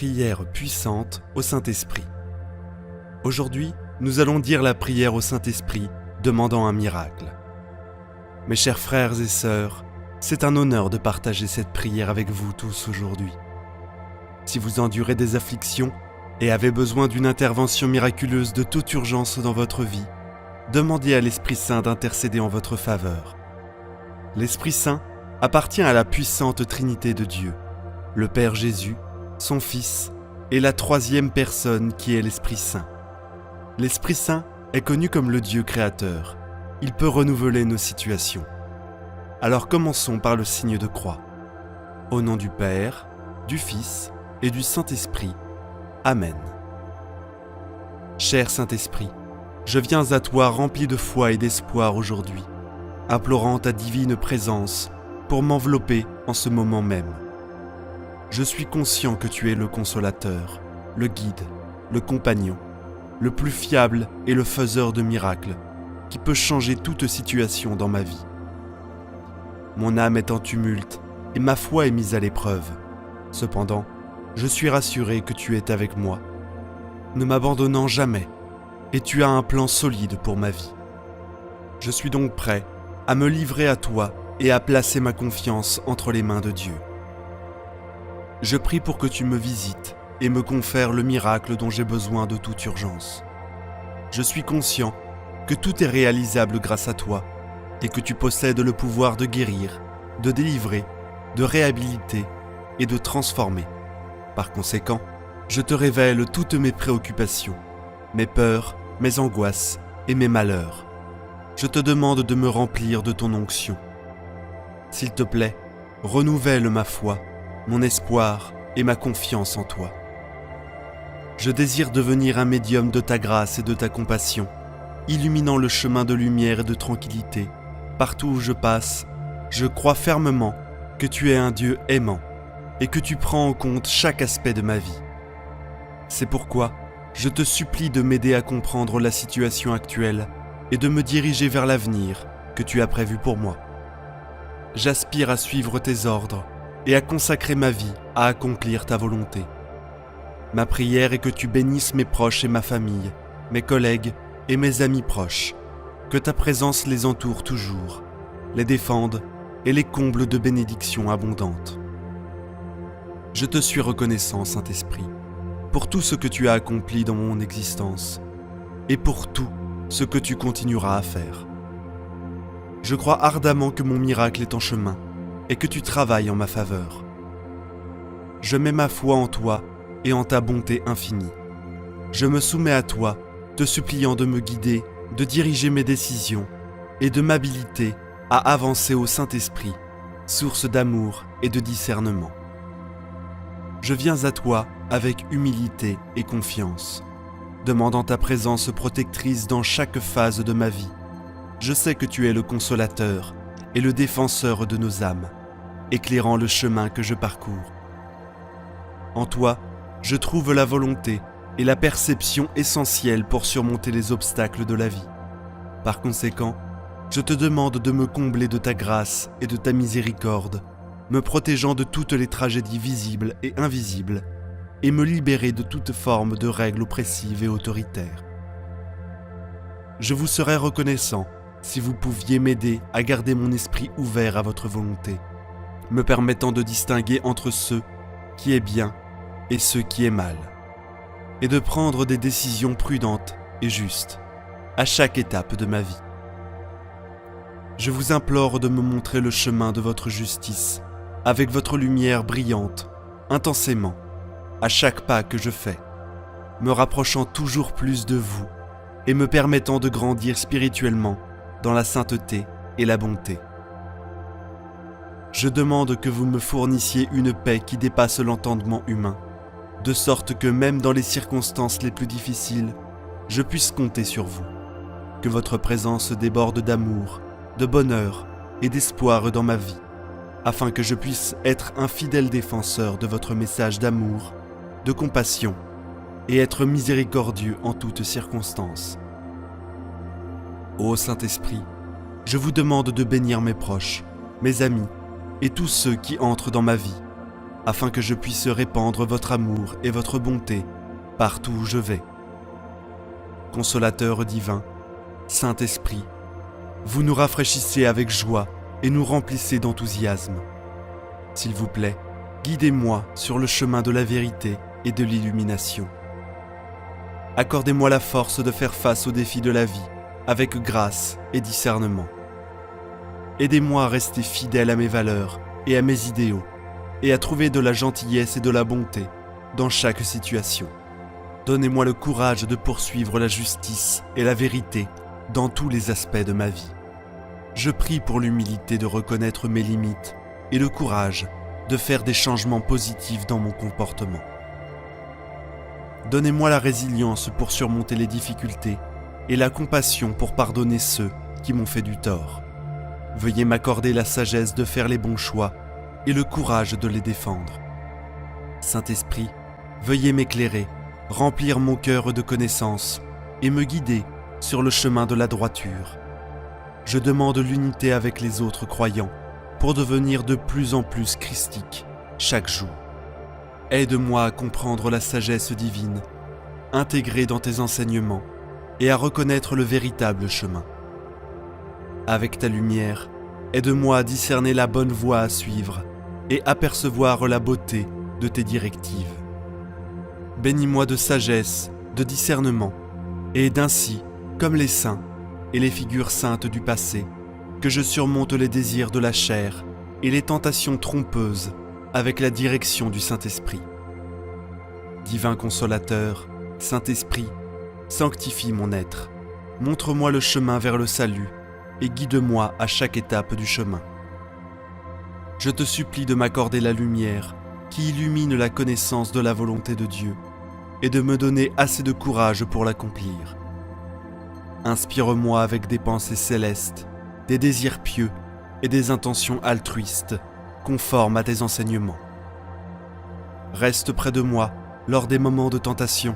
prière puissante au Saint-Esprit. Aujourd'hui, nous allons dire la prière au Saint-Esprit, demandant un miracle. Mes chers frères et sœurs, c'est un honneur de partager cette prière avec vous tous aujourd'hui. Si vous endurez des afflictions et avez besoin d'une intervention miraculeuse de toute urgence dans votre vie, demandez à l'Esprit Saint d'intercéder en votre faveur. L'Esprit Saint appartient à la puissante Trinité de Dieu, le Père Jésus, son Fils et la troisième personne qui est l'Esprit Saint. L'Esprit Saint est connu comme le Dieu créateur. Il peut renouveler nos situations. Alors commençons par le signe de croix. Au nom du Père, du Fils et du Saint-Esprit. Amen. Cher Saint-Esprit, je viens à toi rempli de foi et d'espoir aujourd'hui, implorant ta divine présence pour m'envelopper en ce moment même. Je suis conscient que tu es le consolateur, le guide, le compagnon, le plus fiable et le faiseur de miracles, qui peut changer toute situation dans ma vie. Mon âme est en tumulte et ma foi est mise à l'épreuve. Cependant, je suis rassuré que tu es avec moi, ne m'abandonnant jamais, et tu as un plan solide pour ma vie. Je suis donc prêt à me livrer à toi et à placer ma confiance entre les mains de Dieu. Je prie pour que tu me visites et me confères le miracle dont j'ai besoin de toute urgence. Je suis conscient que tout est réalisable grâce à toi et que tu possèdes le pouvoir de guérir, de délivrer, de réhabiliter et de transformer. Par conséquent, je te révèle toutes mes préoccupations, mes peurs, mes angoisses et mes malheurs. Je te demande de me remplir de ton onction. S'il te plaît, renouvelle ma foi, mon espoir et ma confiance en toi. Je désire devenir un médium de ta grâce et de ta compassion, illuminant le chemin de lumière et de tranquillité. Partout où je passe, je crois fermement que tu es un Dieu aimant et que tu prends en compte chaque aspect de ma vie. C'est pourquoi je te supplie de m'aider à comprendre la situation actuelle et de me diriger vers l'avenir que tu as prévu pour moi. J'aspire à suivre tes ordres et à consacrer ma vie à accomplir ta volonté. Ma prière est que tu bénisses mes proches et ma famille, mes collègues et mes amis proches, que ta présence les entoure toujours, les défende et les comble de bénédictions abondantes. Je te suis reconnaissant, Saint-Esprit, pour tout ce que tu as accompli dans mon existence et pour tout ce que tu continueras à faire. Je crois ardemment que mon miracle est en chemin et que tu travailles en ma faveur. Je mets ma foi en toi et en ta bonté infinie. Je me soumets à toi, te suppliant de me guider, de diriger mes décisions et de m'habiliter à avancer au Saint-Esprit, source d'amour et de discernement. Je viens à toi avec humilité et confiance, demandant ta présence protectrice dans chaque phase de ma vie. Je sais que tu es le consolateur et le défenseur de nos âmes, éclairant le chemin que je parcours. En toi, je trouve la volonté et la perception essentielles pour surmonter les obstacles de la vie. Par conséquent, je te demande de me combler de ta grâce et de ta miséricorde, me protégeant de toutes les tragédies visibles et invisibles, et me libérer de toute forme de règles oppressives et autoritaires. Je vous serais reconnaissant si vous pouviez m'aider à garder mon esprit ouvert à votre volonté, me permettant de distinguer entre ce qui est bien et ce qui est mal, et de prendre des décisions prudentes et justes à chaque étape de ma vie. Je vous implore de me montrer le chemin de votre justice, avec votre lumière brillante, intensément, à chaque pas que je fais, me rapprochant toujours plus de vous et me permettant de grandir spirituellement dans la sainteté et la bonté. Je demande que vous me fournissiez une paix qui dépasse l'entendement humain, de sorte que même dans les circonstances les plus difficiles, je puisse compter sur vous, que votre présence déborde d'amour, de bonheur et d'espoir dans ma vie, afin que je puisse être un fidèle défenseur de votre message d'amour, de compassion et être miséricordieux en toutes circonstances. Ô Saint-Esprit, je vous demande de bénir mes proches, mes amis et tous ceux qui entrent dans ma vie, afin que je puisse répandre votre amour et votre bonté partout où je vais. Consolateur divin, Saint-Esprit, vous nous rafraîchissez avec joie et nous remplissez d'enthousiasme. S'il vous plaît, guidez-moi sur le chemin de la vérité et de l'illumination. Accordez-moi la force de faire face aux défis de la vie avec grâce et discernement. Aidez-moi à rester fidèle à mes valeurs et à mes idéaux, et à trouver de la gentillesse et de la bonté dans chaque situation. Donnez-moi le courage de poursuivre la justice et la vérité dans tous les aspects de ma vie. Je prie pour l'humilité de reconnaître mes limites et le courage de faire des changements positifs dans mon comportement. Donnez-moi la résilience pour surmonter les difficultés et la compassion pour pardonner ceux qui m'ont fait du tort. Veuillez m'accorder la sagesse de faire les bons choix et le courage de les défendre. Saint-Esprit, veuillez m'éclairer, remplir mon cœur de connaissances et me guider sur le chemin de la droiture. Je demande l'unité avec les autres croyants pour devenir de plus en plus christique chaque jour. Aide-moi à comprendre la sagesse divine, intégrée dans tes enseignements, et à reconnaître le véritable chemin. Avec ta lumière, aide-moi à discerner la bonne voie à suivre et apercevoir la beauté de tes directives. Bénis-moi de sagesse, de discernement, et d'ainsi, comme les saints et les figures saintes du passé, que je surmonte les désirs de la chair et les tentations trompeuses avec la direction du Saint-Esprit. Divin Consolateur, Saint-Esprit, sanctifie mon être, montre-moi le chemin vers le salut et guide-moi à chaque étape du chemin. Je te supplie de m'accorder la lumière qui illumine la connaissance de la volonté de Dieu et de me donner assez de courage pour l'accomplir. Inspire-moi avec des pensées célestes, des désirs pieux et des intentions altruistes, conformes à tes enseignements. Reste près de moi lors des moments de tentation,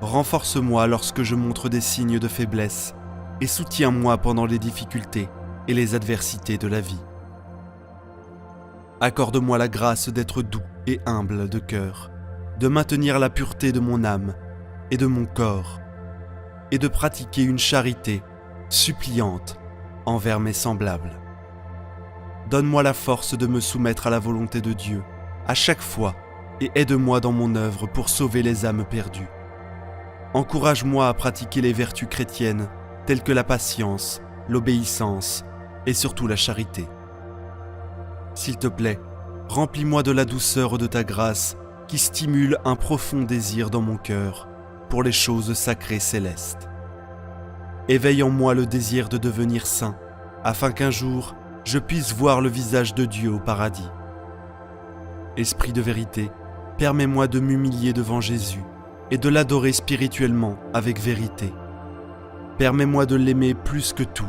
renforce-moi lorsque je montre des signes de faiblesse et soutiens-moi pendant les difficultés et les adversités de la vie. Accorde-moi la grâce d'être doux et humble de cœur, de maintenir la pureté de mon âme et de mon corps, et de pratiquer une charité suppliante envers mes semblables. Donne-moi la force de me soumettre à la volonté de Dieu à chaque fois et aide-moi dans mon œuvre pour sauver les âmes perdues. Encourage-moi à pratiquer les vertus chrétiennes telles que la patience, l'obéissance et surtout la charité. S'il te plaît, remplis-moi de la douceur de ta grâce qui stimule un profond désir dans mon cœur pour les choses sacrées célestes. Éveille en moi le désir de devenir saint, afin qu'un jour je puisse voir le visage de Dieu au paradis. Esprit de vérité, permets-moi de m'humilier devant Jésus et de l'adorer spirituellement avec vérité. Permets-moi de l'aimer plus que tout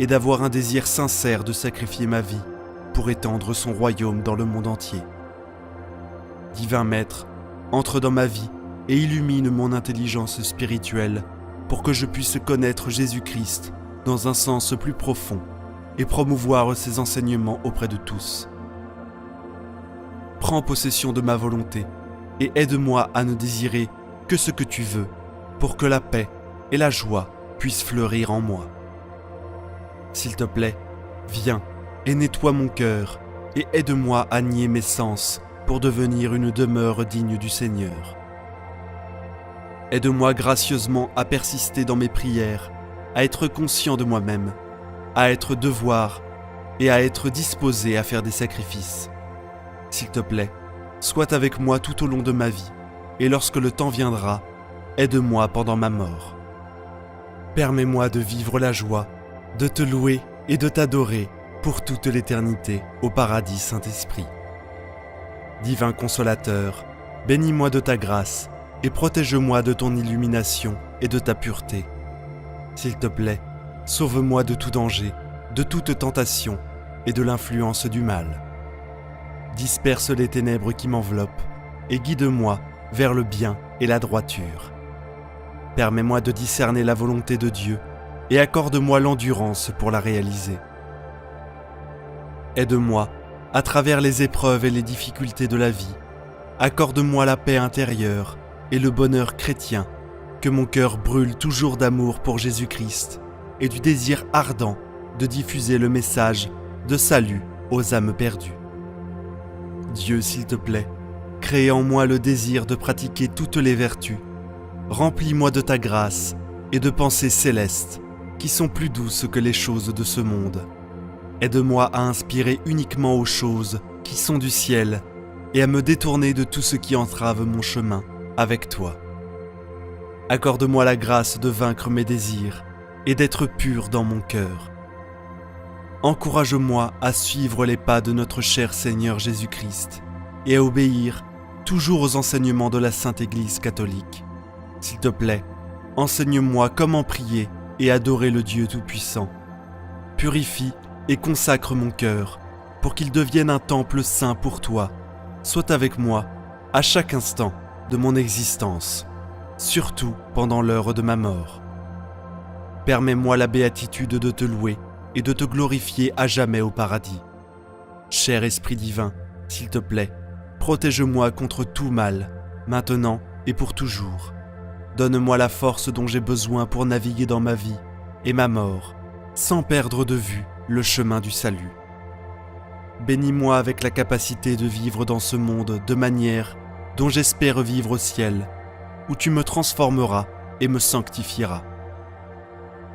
et d'avoir un désir sincère de sacrifier ma vie pour étendre son royaume dans le monde entier. Divin Maître, entre dans ma vie et illumine mon intelligence spirituelle pour que je puisse connaître Jésus-Christ dans un sens plus profond et promouvoir ses enseignements auprès de tous. Prends possession de ma volonté et aide-moi à ne désirer que ce que tu veux pour que la paix et la joie puissent fleurir en moi. S'il te plaît, viens et nettoie mon cœur et aide-moi à nier mes sens pour devenir une demeure digne du Seigneur. Aide-moi gracieusement à persister dans mes prières, à être conscient de moi-même, à être devoir et à être disposé à faire des sacrifices. S'il te plaît, sois avec moi tout au long de ma vie, et lorsque le temps viendra, aide-moi pendant ma mort. Permets-moi de vivre la joie, de te louer et de t'adorer pour toute l'éternité au paradis Saint-Esprit. Divin Consolateur, bénis-moi de ta grâce et protège-moi de ton illumination et de ta pureté. S'il te plaît, sauve-moi de tout danger, de toute tentation et de l'influence du mal. Disperse les ténèbres qui m'enveloppent et guide-moi vers le bien et la droiture. Permets-moi de discerner la volonté de Dieu et accorde-moi l'endurance pour la réaliser. Aide-moi à travers les épreuves et les difficultés de la vie. Accorde-moi la paix intérieure et le bonheur chrétien, que mon cœur brûle toujours d'amour pour Jésus-Christ et du désir ardent de diffuser le message de salut aux âmes perdues. Dieu, s'il te plaît, crée en moi le désir de pratiquer toutes les vertus. Remplis-moi de ta grâce et de pensées célestes qui sont plus douces que les choses de ce monde. Aide-moi à inspirer uniquement aux choses qui sont du ciel et à me détourner de tout ce qui entrave mon chemin avec toi. Accorde-moi la grâce de vaincre mes désirs et d'être pur dans mon cœur. Encourage-moi à suivre les pas de notre cher Seigneur Jésus-Christ et à obéir toujours aux enseignements de la Sainte Église catholique. S'il te plaît, enseigne-moi comment prier et adorer le Dieu Tout-Puissant. Purifie et consacre mon cœur pour qu'il devienne un temple saint pour toi. Sois avec moi à chaque instant de mon existence, surtout pendant l'heure de ma mort. Permets-moi la béatitude de te louer et de te glorifier à jamais au paradis. Cher Esprit divin, s'il te plaît, protège-moi contre tout mal, maintenant et pour toujours. Donne-moi la force dont j'ai besoin pour naviguer dans ma vie et ma mort, sans perdre de vue le chemin du salut. Bénis-moi avec la capacité de vivre dans ce monde de manière dont j'espère vivre au ciel, où tu me transformeras et me sanctifieras.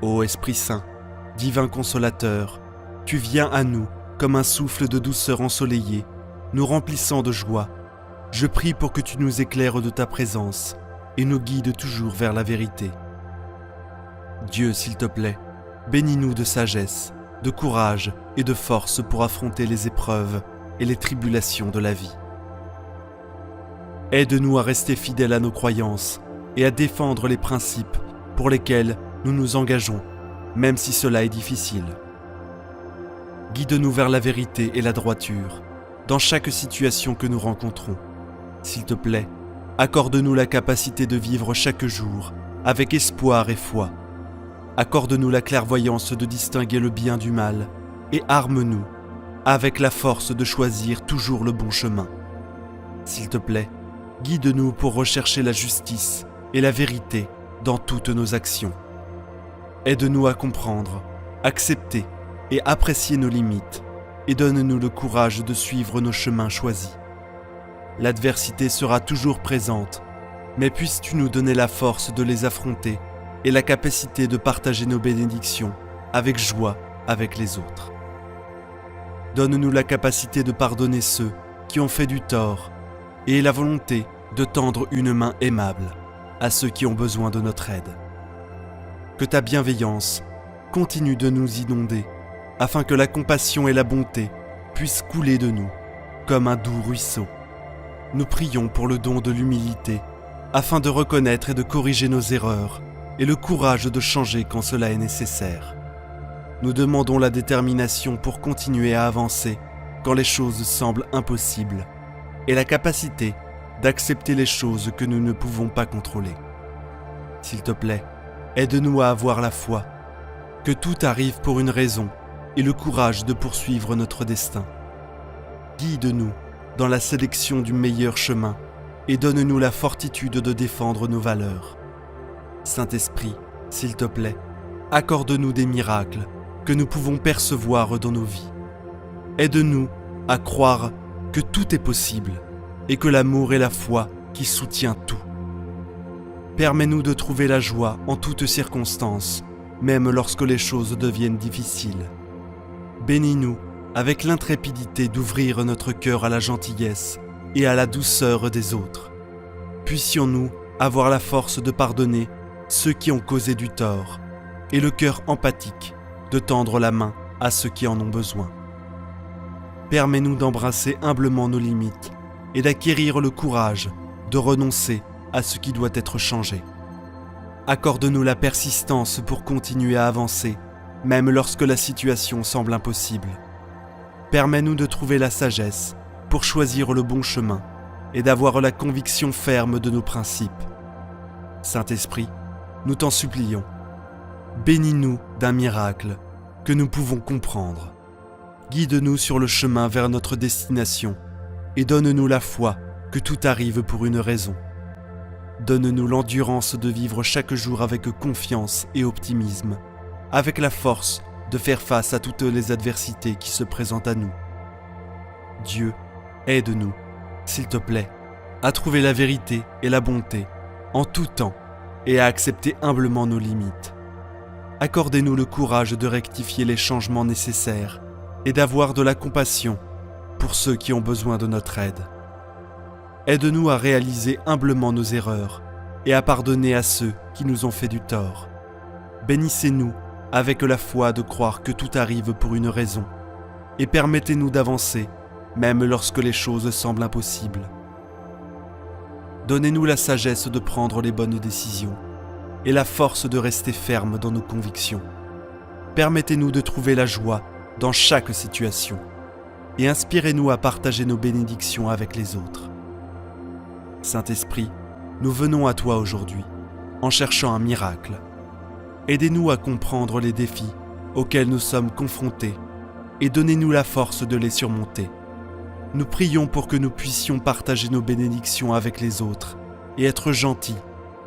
Ô Esprit Saint, divin consolateur, tu viens à nous comme un souffle de douceur ensoleillé, nous remplissant de joie. Je prie pour que tu nous éclaires de ta présence et nous guides toujours vers la vérité. Dieu, s'il te plaît, bénis-nous de sagesse, de courage et de force pour affronter les épreuves et les tribulations de la vie. Aide-nous à rester fidèles à nos croyances et à défendre les principes pour lesquels nous nous engageons, même si cela est difficile. Guide-nous vers la vérité et la droiture, dans chaque situation que nous rencontrons. S'il te plaît, accorde-nous la capacité de vivre chaque jour avec espoir et foi. Accorde-nous la clairvoyance de distinguer le bien du mal et arme-nous avec la force de choisir toujours le bon chemin. S'il te plaît, guide-nous pour rechercher la justice et la vérité dans toutes nos actions. Aide-nous à comprendre, accepter et apprécier nos limites et donne-nous le courage de suivre nos chemins choisis. L'adversité sera toujours présente, mais puisses-tu nous donner la force de les affronter et la capacité de partager nos bénédictions avec joie avec les autres. Donne-nous la capacité de pardonner ceux qui ont fait du tort et la volonté de tendre une main aimable à ceux qui ont besoin de notre aide. Que ta bienveillance continue de nous inonder afin que la compassion et la bonté puissent couler de nous comme un doux ruisseau. Nous prions pour le don de l'humilité afin de reconnaître et de corriger nos erreurs et le courage de changer quand cela est nécessaire. Nous demandons la détermination pour continuer à avancer quand les choses semblent impossibles et la capacité d'accepter les choses que nous ne pouvons pas contrôler. S'il te plaît, aide-nous à avoir la foi, que tout arrive pour une raison et le courage de poursuivre notre destin. Guide-nous dans la sélection du meilleur chemin et donne-nous la fortitude de défendre nos valeurs. Saint-Esprit, s'il te plaît, accorde-nous des miracles que nous pouvons percevoir dans nos vies. Aide-nous à croire que tout est possible et que l'amour est la foi qui soutient tout. Permets-nous de trouver la joie en toutes circonstances, même lorsque les choses deviennent difficiles. Bénis-nous avec l'intrépidité d'ouvrir notre cœur à la gentillesse et à la douceur des autres. Puissions-nous avoir la force de pardonner ceux qui ont causé du tort et le cœur empathique de tendre la main à ceux qui en ont besoin. Permets-nous d'embrasser humblement nos limites et d'acquérir le courage de renoncer à ce qui doit être changé. Accorde-nous la persistance pour continuer à avancer, même lorsque la situation semble impossible. Permets-nous de trouver la sagesse pour choisir le bon chemin et d'avoir la conviction ferme de nos principes. Saint-Esprit, nous t'en supplions, bénis-nous d'un miracle que nous pouvons comprendre. guide-nous sur le chemin vers notre destination et donne-nous la foi que tout arrive pour une raison. Donne-nous l'endurance de vivre chaque jour avec confiance et optimisme, avec la force de faire face à toutes les adversités qui se présentent à nous. Dieu, aide-nous, s'il te plaît, à trouver la vérité et la bonté en tout temps et à accepter humblement nos limites. Accordez-nous le courage de rectifier les changements nécessaires et d'avoir de la compassion pour ceux qui ont besoin de notre aide. Aide-nous à réaliser humblement nos erreurs et à pardonner à ceux qui nous ont fait du tort. Bénissez-nous avec la foi de croire que tout arrive pour une raison et permettez-nous d'avancer même lorsque les choses semblent impossibles. Donnez-nous la sagesse de prendre les bonnes décisions et la force de rester ferme dans nos convictions. Permettez-nous de trouver la joie dans chaque situation et inspirez-nous à partager nos bénédictions avec les autres. Saint-Esprit, nous venons à toi aujourd'hui en cherchant un miracle. Aidez-nous à comprendre les défis auxquels nous sommes confrontés et donnez-nous la force de les surmonter. Nous prions pour que nous puissions partager nos bénédictions avec les autres et être gentils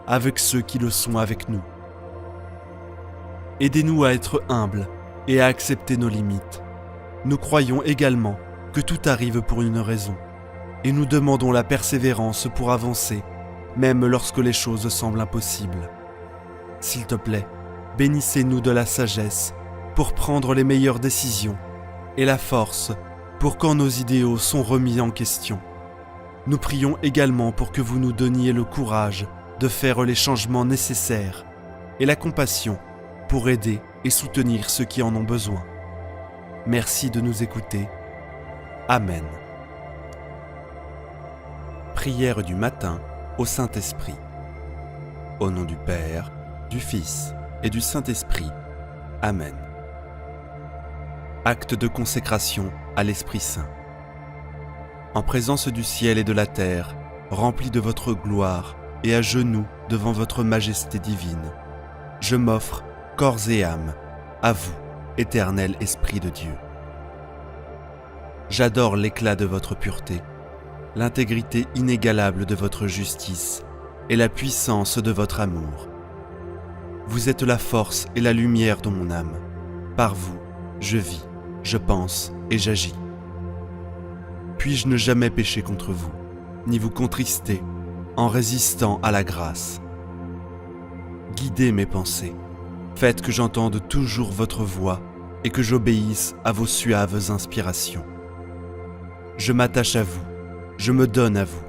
avec ceux qui le sont avec nous. Aidez-nous à être humbles et à accepter nos limites. Nous croyons également que tout arrive pour une raison et nous demandons la persévérance pour avancer, même lorsque les choses semblent impossibles. S'il te plaît, bénissez-nous de la sagesse pour prendre les meilleures décisions et la force pour quand nos idéaux sont remis en question. Nous prions également pour que vous nous donniez le courage de faire les changements nécessaires et la compassion pour aider et soutenir ceux qui en ont besoin. Merci de nous écouter. Amen. Prière du matin au Saint-Esprit. Au nom du Père, du Fils et du Saint-Esprit. Amen. Acte de consécration à l'Esprit Saint. En présence du ciel et de la terre, remplis de votre gloire et à genoux devant votre majesté divine, je m'offre, corps et âme, à vous, éternel Esprit de Dieu. J'adore l'éclat de votre pureté, l'intégrité inégalable de votre justice et la puissance de votre amour. Vous êtes la force et la lumière de mon âme. Par vous, je vis, je pense et j'agis. Puis-je ne jamais pécher contre vous, ni vous contrister, en résistant à la grâce. Guidez mes pensées, faites que j'entende toujours votre voix et que j'obéisse à vos suaves inspirations. Je m'attache à vous, je me donne à vous,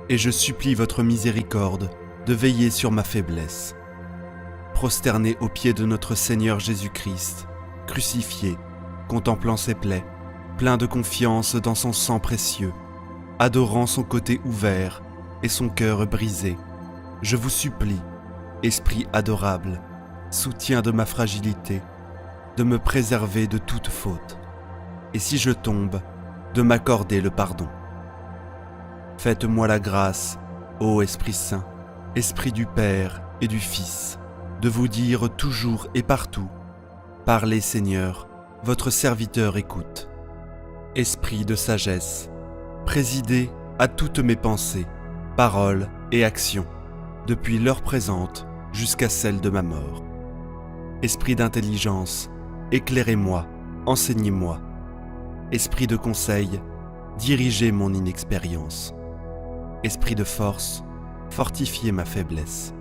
et je supplie votre miséricorde de veiller sur ma faiblesse. Prosterné aux pieds de notre Seigneur Jésus-Christ, crucifié, contemplant ses plaies, plein de confiance dans son sang précieux, adorant son côté ouvert et son cœur brisé, je vous supplie, Esprit adorable, soutien de ma fragilité, de me préserver de toute faute, et si je tombe, de m'accorder le pardon. Faites-moi la grâce, ô Esprit Saint, Esprit du Père et du Fils, de vous dire toujours et partout, parlez Seigneur, votre serviteur écoute. Esprit de sagesse, présidez à toutes mes pensées, paroles et actions, depuis l'heure présente jusqu'à celle de ma mort. Esprit d'intelligence, éclairez-moi, enseignez-moi. Esprit de conseil, dirigez mon inexpérience. Esprit de force, fortifiez ma faiblesse.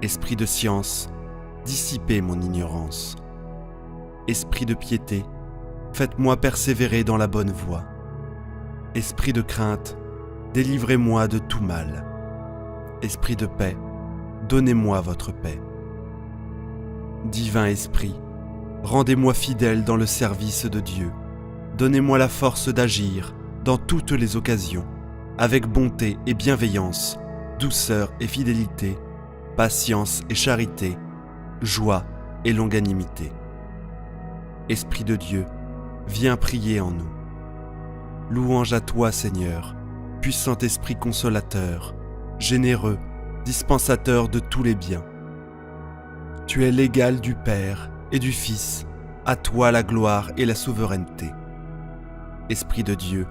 Esprit de science, dissipez mon ignorance. Esprit de piété, faites-moi persévérer dans la bonne voie. Esprit de crainte, délivrez-moi de tout mal. Esprit de paix, donnez-moi votre paix. Divin Esprit, rendez-moi fidèle dans le service de Dieu. Donnez-moi la force d'agir dans toutes les occasions, avec bonté et bienveillance, douceur et fidélité, patience et charité, joie et longanimité. Esprit de Dieu, viens prier en nous. Louange à toi, Seigneur, puissant Esprit consolateur, généreux, dispensateur de tous les biens. Tu es l'égal du Père et du Fils, à toi la gloire et la souveraineté. Esprit de Dieu,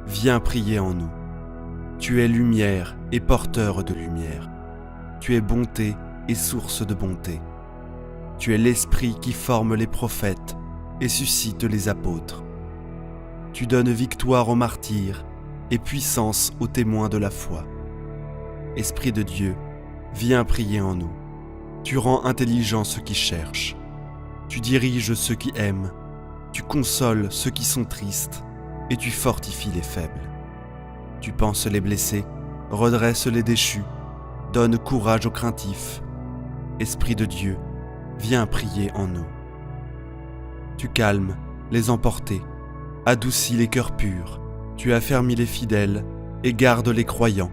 viens prier en nous. Tu es lumière et porteur de lumière. Tu es bonté et source de bonté. Tu es l'Esprit qui forme les prophètes et suscite les apôtres. Tu donnes victoire aux martyrs et puissance aux témoins de la foi. Esprit de Dieu, viens prier en nous. Tu rends intelligents ceux qui cherchent. Tu diriges ceux qui aiment. Tu consoles ceux qui sont tristes et tu fortifies les faibles. Tu panses les blessés, redresses les déchus, donnes courage aux craintifs. Esprit de Dieu, viens prier en nous. Tu calmes les emportés, adoucis les cœurs purs, tu affermis les fidèles et gardes les croyants.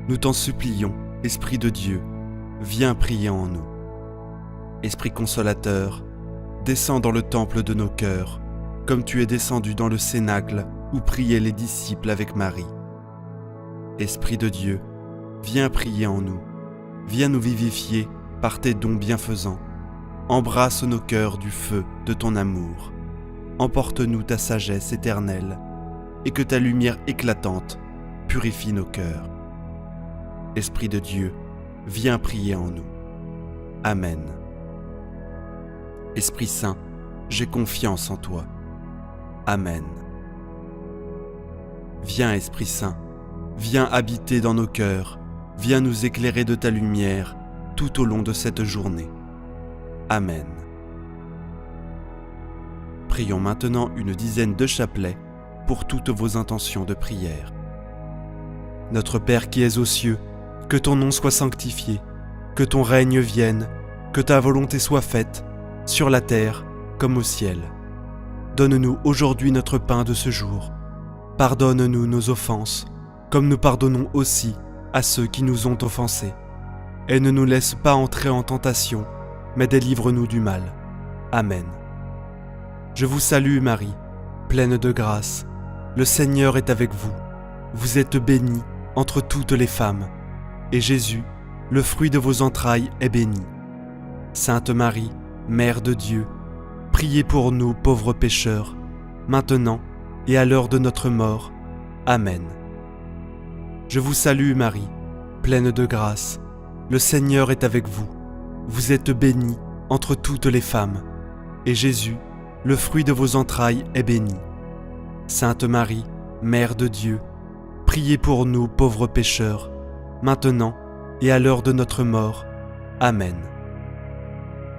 Nous t'en supplions, Esprit de Dieu, viens prier en nous. Esprit consolateur, descends dans le temple de nos cœurs, comme tu es descendu dans le cénacle où priaient les disciples avec Marie. Esprit de Dieu, viens prier en nous, viens nous vivifier par tes dons bienfaisants. Embrasse nos cœurs du feu de ton amour. Emporte-nous ta sagesse éternelle et que ta lumière éclatante purifie nos cœurs. Esprit de Dieu, viens prier en nous. Amen. Esprit Saint, j'ai confiance en toi. Amen. Viens, Esprit Saint, viens habiter dans nos cœurs, viens nous éclairer de ta lumière tout au long de cette journée. Amen. Prions maintenant une dizaine de chapelets pour toutes vos intentions de prière. Notre Père qui es aux cieux, que ton nom soit sanctifié, que ton règne vienne, que ta volonté soit faite, sur la terre comme au ciel. Donne-nous aujourd'hui notre pain de ce jour. Pardonne-nous nos offenses, comme nous pardonnons aussi à ceux qui nous ont offensés. Et ne nous laisse pas entrer en tentation, mais délivre-nous du mal. Amen. Je vous salue Marie, pleine de grâce. Le Seigneur est avec vous. Vous êtes bénie entre toutes les femmes, et Jésus, le fruit de vos entrailles, est béni. Sainte Marie, Mère de Dieu, priez pour nous pauvres pécheurs, maintenant et à l'heure de notre mort. Amen. Je vous salue Marie, pleine de grâce. Le Seigneur est avec vous. Vous êtes bénie entre toutes les femmes, et Jésus, le fruit de vos entrailles, est béni. Sainte Marie, Mère de Dieu, priez pour nous pauvres pécheurs, maintenant et à l'heure de notre mort. Amen.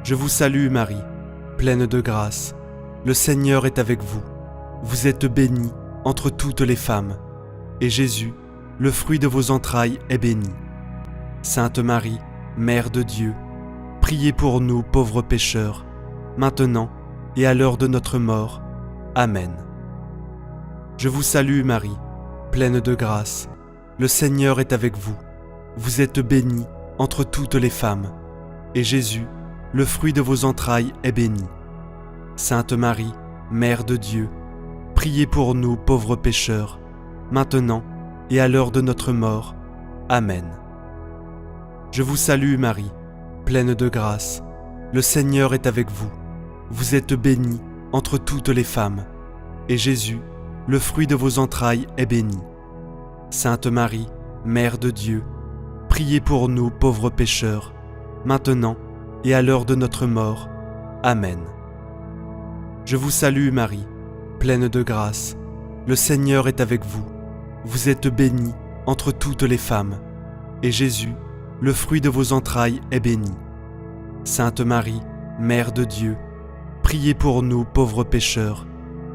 Je vous salue Marie, pleine de grâce. Le Seigneur est avec vous. Vous êtes bénie entre toutes les femmes, et Jésus, le fruit de vos entrailles, est béni. Sainte Marie, Mère de Dieu, priez pour nous pauvres pécheurs, maintenant et à l'heure de notre mort. Amen. Je vous salue Marie, pleine de grâce. Le Seigneur est avec vous. Vous êtes bénie entre toutes les femmes, et Jésus, le fruit de vos entrailles, est béni. Sainte Marie, Mère de Dieu, priez pour nous pauvres pécheurs, maintenant et à l'heure de notre mort. Amen. Je vous salue Marie, pleine de grâce. Le Seigneur est avec vous. Vous êtes bénie entre toutes les femmes, et Jésus, le fruit de vos entrailles, est béni. Sainte Marie, Mère de Dieu, priez pour nous pauvres pécheurs, maintenant et à l'heure de notre mort. Amen. Je vous salue Marie, pleine de grâce. Le Seigneur est avec vous. Vous êtes bénie entre toutes les femmes, et Jésus, le fruit de vos entrailles, est béni. Sainte Marie, Mère de Dieu, priez pour nous pauvres pécheurs,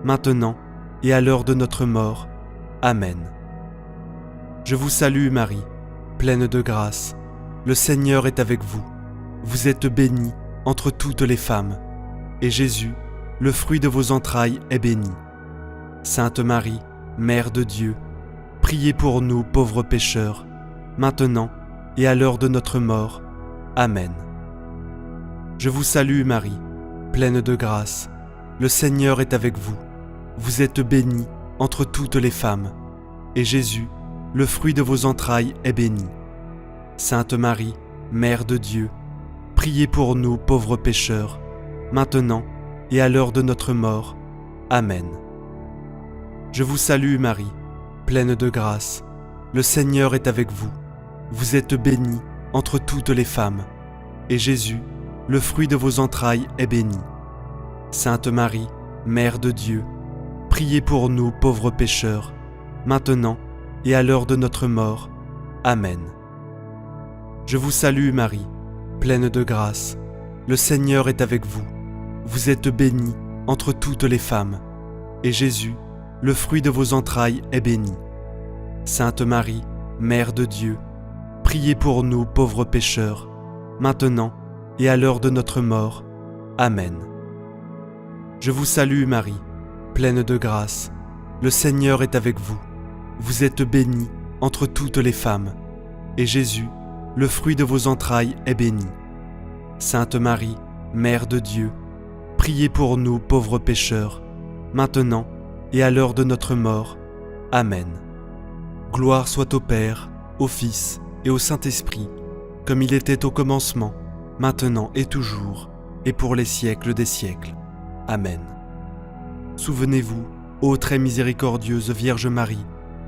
maintenant et à l'heure de notre mort. Amen. Je vous salue Marie, pleine de grâce. Le Seigneur est avec vous. Vous êtes bénie entre toutes les femmes, et Jésus, le fruit de vos entrailles, est béni. Sainte Marie, Mère de Dieu, priez pour nous pauvres pécheurs, maintenant et à l'heure de notre mort. Amen. Je vous salue Marie, pleine de grâce. Le Seigneur est avec vous. Vous êtes bénie entre toutes les femmes, et Jésus, le fruit de vos entrailles, est béni. Sainte Marie, Mère de Dieu, priez pour nous pauvres pécheurs, maintenant et à l'heure de notre mort. Amen. Je vous salue Marie, pleine de grâce. Le Seigneur est avec vous. Vous êtes bénie entre toutes les femmes. Et Jésus, le fruit de vos entrailles, est béni. Sainte Marie, Mère de Dieu, priez pour nous pauvres pécheurs, maintenant et à l'heure de notre mort. Amen. Je vous salue Marie, pleine de grâce. Le Seigneur est avec vous. Vous êtes bénie entre toutes les femmes. Et Jésus, le fruit de vos entrailles, est béni. Sainte Marie, Mère de Dieu, priez pour nous pauvres pécheurs, maintenant et à l'heure de notre mort. Amen. Je vous salue Marie, pleine de grâce. Le Seigneur est avec vous. Vous êtes bénie entre toutes les femmes. Et Jésus, le fruit de vos entrailles, est béni. Sainte Marie, Mère de Dieu, priez pour nous pauvres pécheurs, maintenant et à l'heure de notre mort. Amen. Gloire soit au Père, au Fils et au Saint-Esprit, comme il était au commencement, maintenant et toujours, et pour les siècles des siècles. Amen. Souvenez-vous, ô très miséricordieuse Vierge Marie,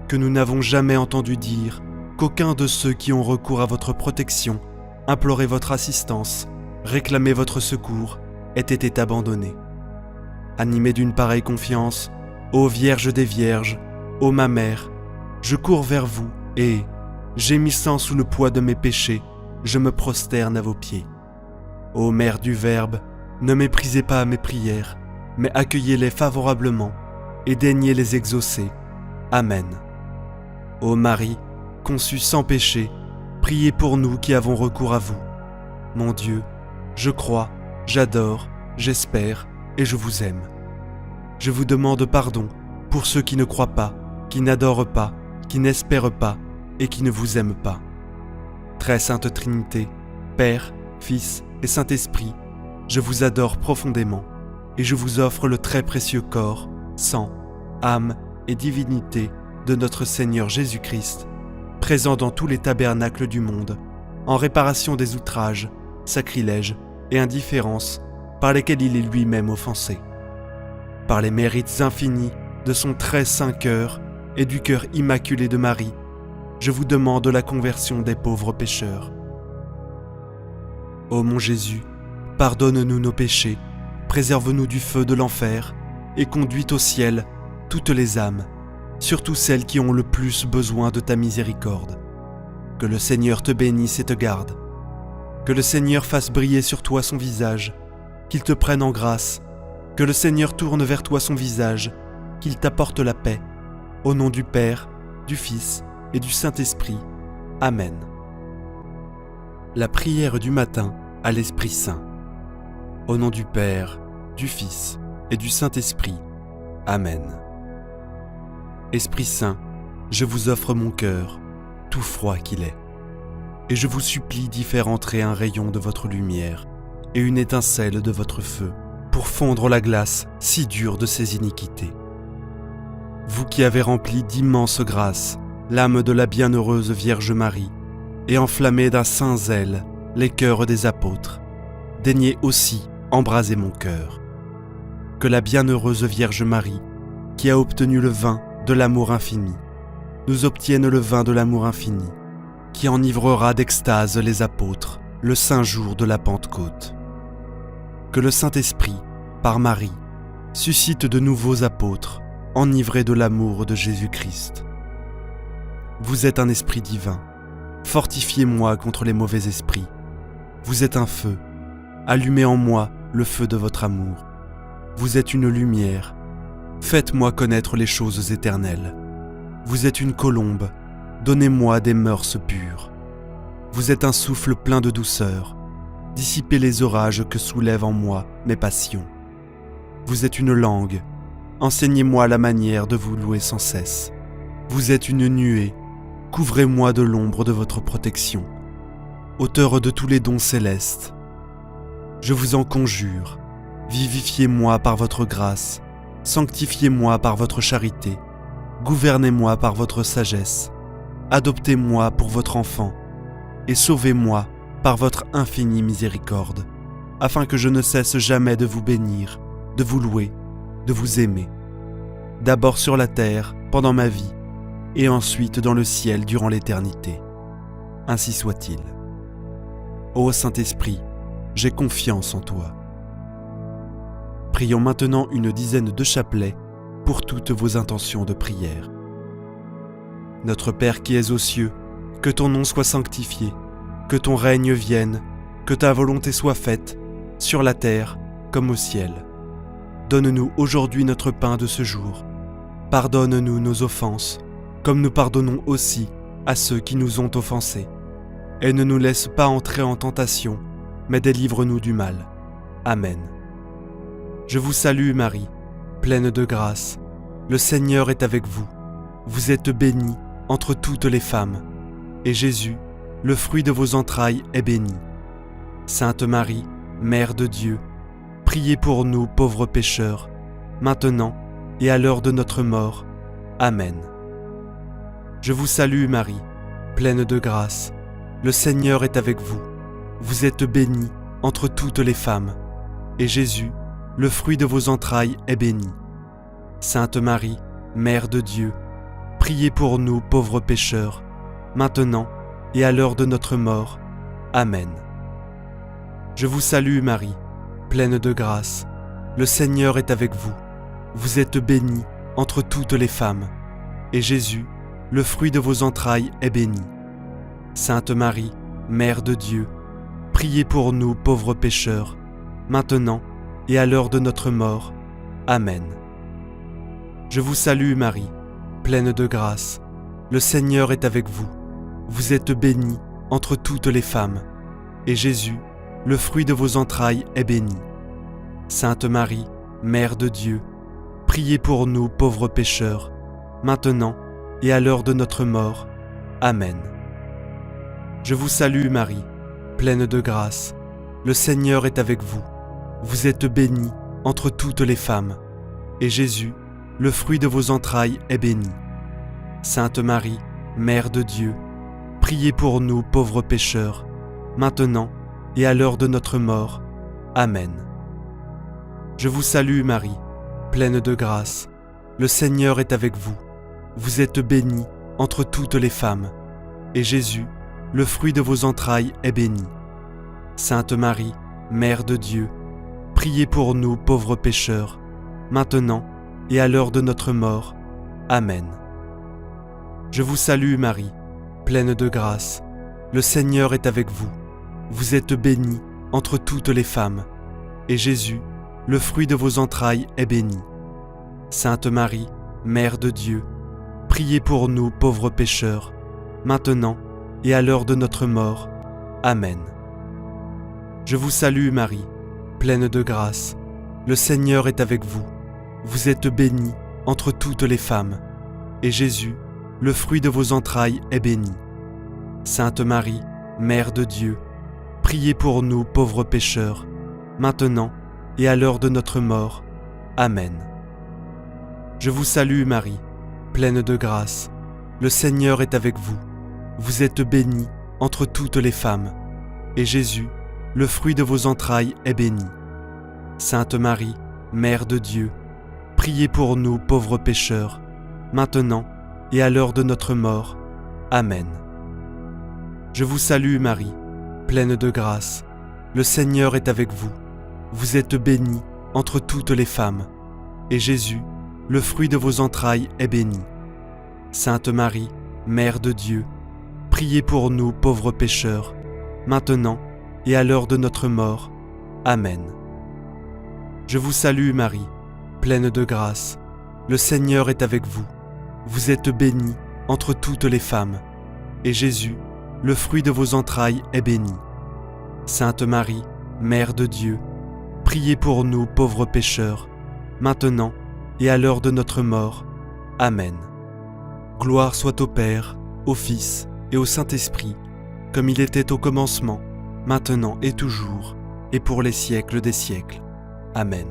que nous n'avons jamais entendu dire qu'aucun de ceux qui ont recours à votre protection, imploré votre assistance, réclamé votre secours, ait été abandonné. Animé d'une pareille confiance, ô Vierge des Vierges, ô ma Mère, je cours vers vous et, gémissant sous le poids de mes péchés, je me prosterne à vos pieds. Ô Mère du Verbe, ne méprisez pas mes prières, mais accueillez-les favorablement et daignez les exaucer. Amen. Ô Marie, conçue sans péché, priez pour nous qui avons recours à vous. Mon Dieu, je crois, j'adore, j'espère et je vous aime. Je vous demande pardon pour ceux qui ne croient pas, qui n'adorent pas, qui n'espèrent pas et qui ne vous aiment pas. Très Sainte Trinité, Père, Fils et Saint-Esprit, je vous adore profondément et je vous offre le très précieux corps, sang, âme et divinité de notre Seigneur Jésus-Christ, présent dans tous les tabernacles du monde, en réparation des outrages, sacrilèges et indifférences par lesquels il est lui-même offensé. Par les mérites infinis de son très saint cœur et du cœur immaculé de Marie, je vous demande la conversion des pauvres pécheurs. Ô mon Jésus, pardonne-nous nos péchés, préserve-nous du feu de l'enfer et conduis au ciel toutes les âmes, surtout celles qui ont le plus besoin de ta miséricorde. Que le Seigneur te bénisse et te garde. Que le Seigneur fasse briller sur toi son visage, qu'il te prenne en grâce. Que le Seigneur tourne vers toi son visage, qu'il t'apporte la paix. Au nom du Père, du Fils et du Saint-Esprit. Amen. La prière du matin à l'Esprit Saint. Au nom du Père, du Fils et du Saint-Esprit. Amen. Esprit Saint, je vous offre mon cœur, tout froid qu'il est, et je vous supplie d'y faire entrer un rayon de votre lumière et une étincelle de votre feu pour fondre la glace si dure de ses iniquités. Vous qui avez rempli d'immenses grâces l'âme de la bienheureuse Vierge Marie et enflammé d'un saint zèle les cœurs des apôtres, daignez aussi embraser mon cœur. Que la bienheureuse Vierge Marie, qui a obtenu le vin de l'amour infini, nous obtienne le vin de l'amour infini, qui enivrera d'extase les apôtres le saint jour de la Pentecôte. Que le Saint-Esprit, par Marie, suscite de nouveaux apôtres, enivrés de l'amour de Jésus-Christ. Vous êtes un esprit divin, fortifiez-moi contre les mauvais esprits. Vous êtes un feu, allumez en moi le feu de votre amour. Vous êtes une lumière, faites-moi connaître les choses éternelles. Vous êtes une colombe, donnez-moi des mœurs pures. Vous êtes un souffle plein de douceur, dissipez les orages que soulèvent en moi mes passions. Vous êtes une langue, enseignez-moi la manière de vous louer sans cesse. Vous êtes une nuée, couvrez-moi de l'ombre de votre protection. Auteur de tous les dons célestes, je vous en conjure, vivifiez-moi par votre grâce, sanctifiez-moi par votre charité, gouvernez-moi par votre sagesse, adoptez-moi pour votre enfant, et sauvez-moi par votre infinie miséricorde, afin que je ne cesse jamais de vous bénir, de vous louer, de vous aimer. d'abord sur la terre pendant ma vie, et ensuite dans le ciel durant l'éternité. Ainsi soit-il. Ô Saint-Esprit, j'ai confiance en toi. Prions maintenant une dizaine de chapelets pour toutes vos intentions de prière. Notre Père qui es aux cieux, que ton nom soit sanctifié, que ton règne vienne, que ta volonté soit faite, sur la terre comme au ciel. Donne-nous aujourd'hui notre pain de ce jour. Pardonne-nous nos offenses, comme nous pardonnons aussi à ceux qui nous ont offensés. Et ne nous laisse pas entrer en tentation, mais délivre-nous du mal. Amen. Je vous salue Marie, pleine de grâce. Le Seigneur est avec vous. Vous êtes bénie entre toutes les femmes, et Jésus, le fruit de vos entrailles, est béni. Sainte Marie, Mère de Dieu, priez pour nous pauvres pécheurs, maintenant et à l'heure de notre mort. Amen. Je vous salue Marie, pleine de grâce. Le Seigneur est avec vous. Vous êtes bénie entre toutes les femmes, et Jésus, le fruit de vos entrailles, est béni. Sainte Marie, Mère de Dieu, priez pour nous pauvres pécheurs, maintenant et à l'heure de notre mort. Amen. Je vous salue Marie, pleine de grâce. Le Seigneur est avec vous. Vous êtes bénie entre toutes les femmes, et Jésus, le fruit de vos entrailles, est béni. Sainte Marie, Mère de Dieu, priez pour nous pauvres pécheurs, maintenant et à l'heure de notre mort. Amen. Je vous salue Marie, pleine de grâce. Le Seigneur est avec vous. Vous êtes bénie entre toutes les femmes, et Jésus, le fruit de vos entrailles, est béni. Sainte Marie, Mère de Dieu, priez pour nous pauvres pécheurs, maintenant et à l'heure de notre mort. Amen. Je vous salue Marie, pleine de grâce. Le Seigneur est avec vous. Vous êtes bénie entre toutes les femmes, et Jésus, le fruit de vos entrailles, est béni. Sainte Marie, Mère de Dieu, priez pour nous pauvres pécheurs, maintenant et à l'heure de notre mort. Amen. Je vous salue Marie, pleine de grâce. Le Seigneur est avec vous. Vous êtes bénie entre toutes les femmes, et Jésus, le fruit de vos entrailles, est béni. Sainte Marie, Mère de Dieu, priez pour nous pauvres pécheurs, maintenant et à l'heure de notre mort. Amen. Je vous salue Marie, pleine de grâce. Le Seigneur est avec vous. Vous êtes bénie entre toutes les femmes, et Jésus, le fruit de vos entrailles, est béni. Sainte Marie, Mère de Dieu, priez pour nous pauvres pécheurs, maintenant et à l'heure de notre mort. Amen. Je vous salue Marie, pleine de grâce. Le Seigneur est avec vous. Vous êtes bénie entre toutes les femmes, et Jésus, le fruit de vos entrailles, est béni. Sainte Marie, Mère de Dieu, priez pour nous pauvres pécheurs, maintenant et à l'heure de notre mort. Amen. Je vous salue Marie, pleine de grâce. Le Seigneur est avec vous. Vous êtes bénie entre toutes les femmes, et Jésus, le fruit de vos entrailles, est béni. Sainte Marie, Mère de Dieu, priez pour nous pauvres pécheurs, maintenant et à l'heure de notre mort. Amen. Je vous salue Marie, pleine de grâce. Le Seigneur est avec vous. Vous êtes bénie entre toutes les femmes, et Jésus, le fruit de vos entrailles, est béni. Sainte Marie, Mère de Dieu, priez pour nous pauvres pécheurs, maintenant et à l'heure de notre mort. Amen. Je vous salue Marie, pleine de grâce. Le Seigneur est avec vous. Vous êtes bénie entre toutes les femmes, et Jésus, le fruit de vos entrailles, est béni. Sainte Marie, Mère de Dieu, priez pour nous pauvres pécheurs, maintenant et à l'heure de notre mort. Amen. Gloire soit au Père, au Fils et au Saint-Esprit, comme il était au commencement, maintenant et toujours, et pour les siècles des siècles. Amen.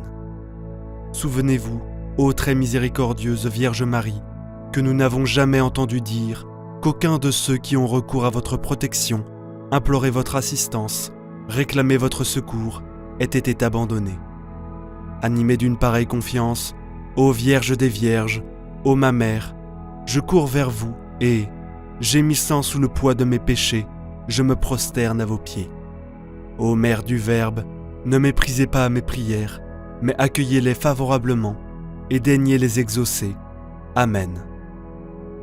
Souvenez-vous, ô très miséricordieuse Vierge Marie, que nous n'avons jamais entendu dire qu'aucun de ceux qui ont recours à votre protection, imploré votre assistance, réclamé votre secours, ait été abandonné. Animés d'une pareille confiance, Ô Vierge des Vierges, ô ma mère, je cours vers vous et, gémissant sous le poids de mes péchés, je me prosterne à vos pieds. Ô Mère du Verbe, ne méprisez pas mes prières, mais accueillez-les favorablement et daignez les exaucer. Amen.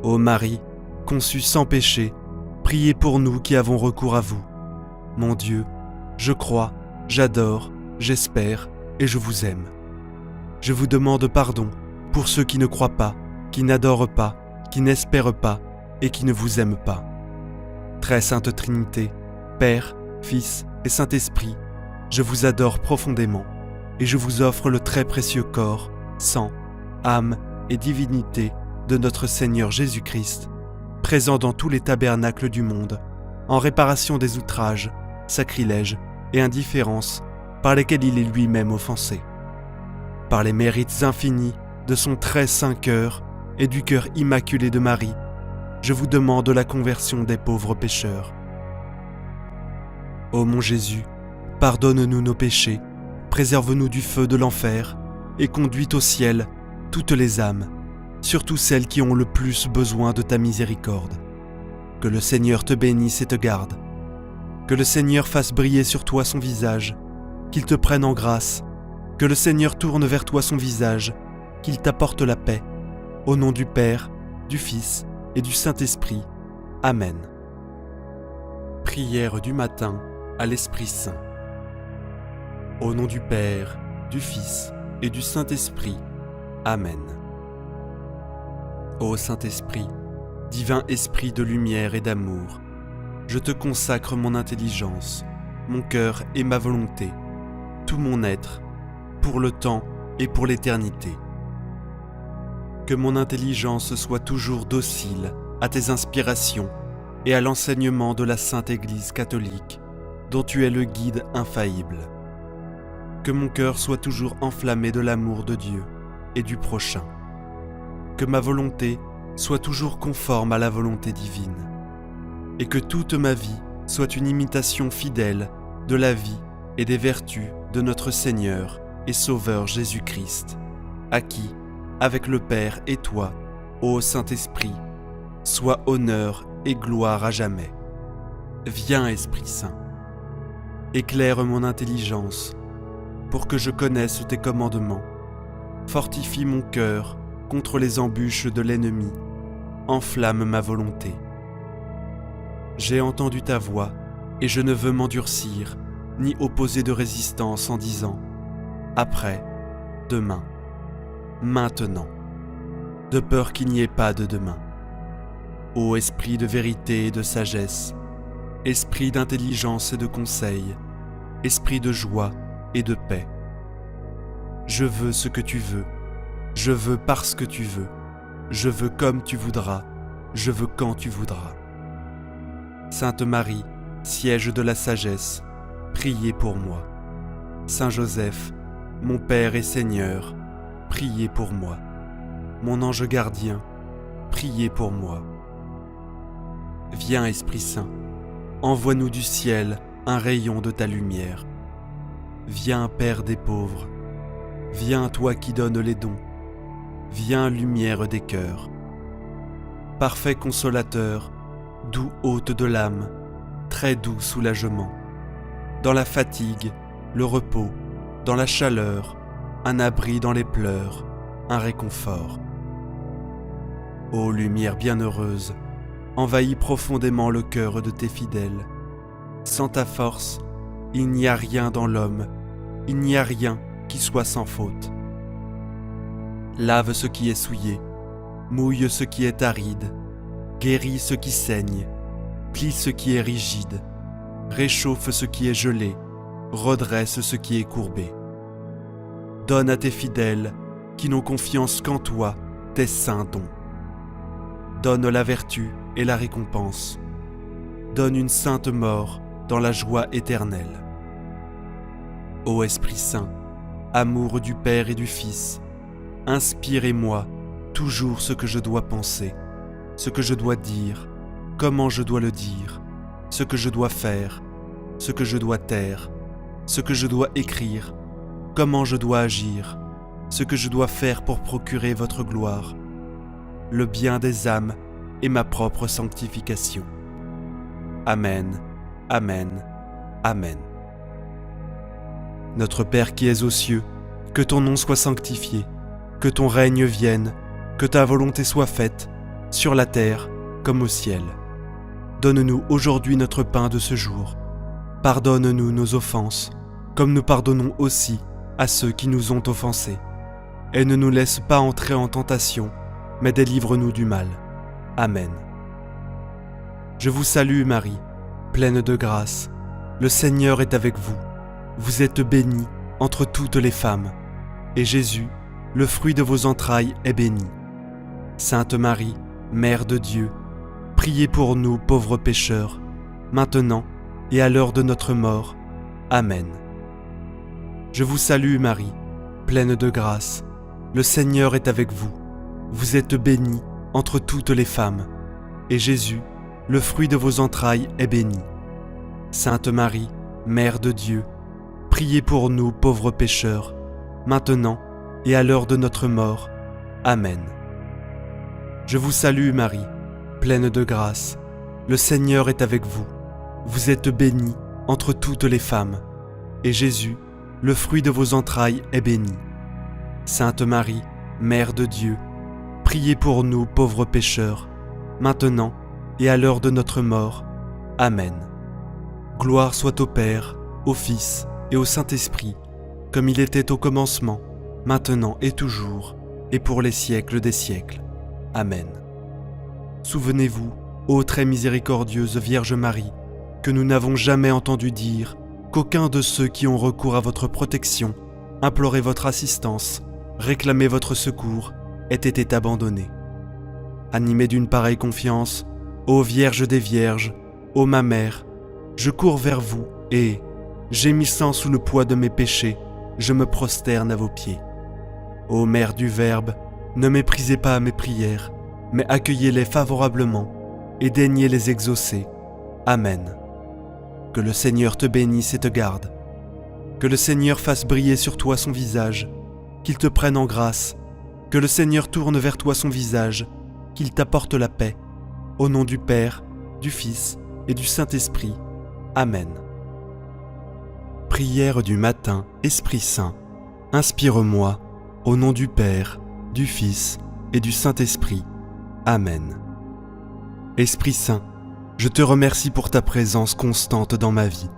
Ô Marie, conçue sans péché, priez pour nous qui avons recours à vous. Mon Dieu, je crois, j'adore, j'espère et je vous aime. Je vous demande pardon pour ceux qui ne croient pas, qui n'adorent pas, qui n'espèrent pas et qui ne vous aiment pas. Très Sainte Trinité, Père, Fils et Saint-Esprit, je vous adore profondément et je vous offre le très précieux corps, sang, âme et divinité de notre Seigneur Jésus-Christ, présent dans tous les tabernacles du monde, en réparation des outrages, sacrilèges et indifférences par lesquels il est lui-même offensé. Par les mérites infinis de son très saint cœur et du cœur immaculé de Marie, je vous demande la conversion des pauvres pécheurs. Ô mon Jésus, pardonne-nous nos péchés, préserve-nous du feu de l'enfer et conduis au ciel toutes les âmes, surtout celles qui ont le plus besoin de ta miséricorde. Que le Seigneur te bénisse et te garde. Que le Seigneur fasse briller sur toi son visage, qu'il te prenne en grâce. Que le Seigneur tourne vers toi son visage, qu'il t'apporte la paix. Au nom du Père, du Fils et du Saint-Esprit. Amen. Prière du matin à l'Esprit Saint. Au nom du Père, du Fils et du Saint-Esprit. Amen. Ô Saint-Esprit, divin esprit de lumière et d'amour, je te consacre mon intelligence, mon cœur et ma volonté, tout mon être, pour le temps et pour l'éternité. Que mon intelligence soit toujours docile à tes inspirations et à l'enseignement de la Sainte Église catholique, dont tu es le guide infaillible. Que mon cœur soit toujours enflammé de l'amour de Dieu et du prochain. Que ma volonté soit toujours conforme à la volonté divine, et que toute ma vie soit une imitation fidèle de la vie et des vertus de notre Seigneur et Sauveur Jésus-Christ, à qui, avec le Père et toi, ô Saint-Esprit, soit honneur et gloire à jamais. Viens, Esprit Saint, éclaire mon intelligence, pour que je connaisse tes commandements, fortifie mon cœur contre les embûches de l'ennemi, enflamme ma volonté. J'ai entendu ta voix, et je ne veux m'endurcir, ni opposer de résistance en disant « après, demain, maintenant », de peur qu'il n'y ait pas de demain. Ô esprit de vérité et de sagesse, esprit d'intelligence et de conseil, esprit de joie et de paix. Je veux ce que tu veux, je veux parce que tu veux, je veux comme tu voudras, je veux quand tu voudras. Sainte Marie, siège de la sagesse, priez pour moi. Saint Joseph, mon Père et Seigneur, priez pour moi. Mon ange gardien, priez pour moi. Viens, Esprit Saint, envoie-nous du ciel un rayon de ta lumière. Viens, Père des pauvres, viens, toi qui donnes les dons, viens, lumière des cœurs. Parfait consolateur, doux hôte de l'âme, très doux soulagement. Dans la fatigue, le repos, dans la chaleur, un abri dans les pleurs, un réconfort. Ô lumière bienheureuse, envahis profondément le cœur de tes fidèles. Sans ta force, il n'y a rien dans l'homme, il n'y a rien qui soit sans faute. Lave ce qui est souillé, mouille ce qui est aride, guéris ce qui saigne, plie ce qui est rigide, réchauffe ce qui est gelé, redresse ce qui est courbé. Donne à tes fidèles, qui n'ont confiance qu'en toi, tes saints dons. Donne la vertu et la récompense. Donne une sainte mort dans la joie éternelle. Ô Esprit Saint, amour du Père et du Fils, inspirez-moi toujours ce que je dois penser, ce que je dois dire, comment je dois le dire, ce que je dois faire, ce que je dois taire, ce que je dois écrire, comment je dois agir, ce que je dois faire pour procurer votre gloire, le bien des âmes et ma propre sanctification. Amen, Amen, Amen. Notre Père qui es aux cieux, que ton nom soit sanctifié, que ton règne vienne, que ta volonté soit faite, sur la terre comme au ciel. Donne-nous aujourd'hui notre pain de ce jour. Pardonne-nous nos offenses, comme nous pardonnons aussi à ceux qui nous ont offensés. Et ne nous laisse pas entrer en tentation, mais délivre-nous du mal. Amen. Je vous salue Marie, pleine de grâce. Le Seigneur est avec vous. Vous êtes bénie entre toutes les femmes, et Jésus, le fruit de vos entrailles, est béni. Sainte Marie, Mère de Dieu, priez pour nous pauvres pécheurs, maintenant et à l'heure de notre mort. Amen. Je vous salue Marie, pleine de grâce. Le Seigneur est avec vous. Vous êtes bénie entre toutes les femmes, et Jésus, le fruit de vos entrailles, est béni. Sainte Marie, Mère de Dieu, priez pour nous pauvres pécheurs, maintenant et à l'heure de notre mort. Amen. Je vous salue Marie, pleine de grâce. Le Seigneur est avec vous. Vous êtes bénie entre toutes les femmes, et Jésus, le fruit de vos entrailles, est béni. Sainte Marie, Mère de Dieu, priez pour nous pauvres pécheurs, maintenant et à l'heure de notre mort. Amen. Gloire soit au Père, au Fils et au Saint-Esprit, comme il était au commencement, maintenant et toujours, et pour les siècles des siècles. Amen. Souvenez-vous, ô très miséricordieuse Vierge Marie, que nous n'avons jamais entendu dire qu'aucun de ceux qui ont recours à votre protection, imploré votre assistance, réclamé votre secours, ait été abandonné. Animé d'une pareille confiance, ô Vierge des Vierges, ô ma Mère, je cours vers vous et, gémissant sous le poids de mes péchés, je me prosterne à vos pieds. Ô Mère du Verbe, ne méprisez pas mes prières, mais accueillez-les favorablement et daignez les exaucer. Amen. Que le Seigneur te bénisse et te garde. Que le Seigneur fasse briller sur toi son visage, qu'il te prenne en grâce. Que le Seigneur tourne vers toi son visage, qu'il t'apporte la paix. Au nom du Père, du Fils et du Saint-Esprit. Amen. Prière du matin, Esprit Saint, inspire-moi, au nom du Père, du Fils et du Saint-Esprit. Amen. Esprit Saint, je te remercie pour ta présence constante dans ma vie.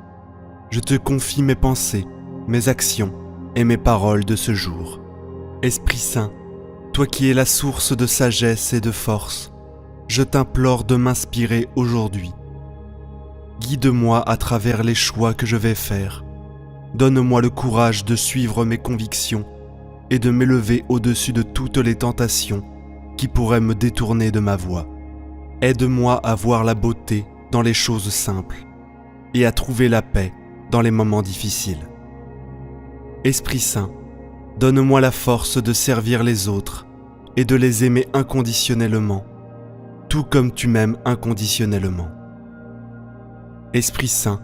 Je te confie mes pensées, mes actions et mes paroles de ce jour. Esprit Saint, toi qui es la source de sagesse et de force, je t'implore de m'inspirer aujourd'hui. Guide-moi à travers les choix que je vais faire. Donne-moi le courage de suivre mes convictions et de m'élever au-dessus de toutes les tentations qui pourraient me détourner de ma voie. Aide-moi à voir la beauté dans les choses simples et à trouver la paix dans les moments difficiles. Esprit Saint, donne-moi la force de servir les autres et de les aimer inconditionnellement, tout comme tu m'aimes inconditionnellement. Esprit Saint,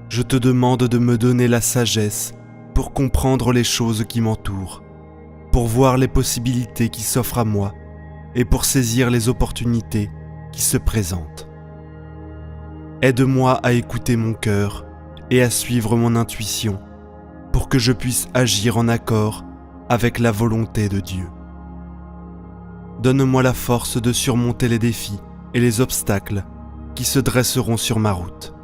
je te demande de me donner la sagesse pour comprendre les choses qui m'entourent, pour voir les possibilités qui s'offrent à moi et pour saisir les opportunités qui se présentent. Aide-moi à écouter mon cœur et à suivre mon intuition pour que je puisse agir en accord avec la volonté de Dieu. Donne-moi la force de surmonter les défis et les obstacles qui se dresseront sur ma route,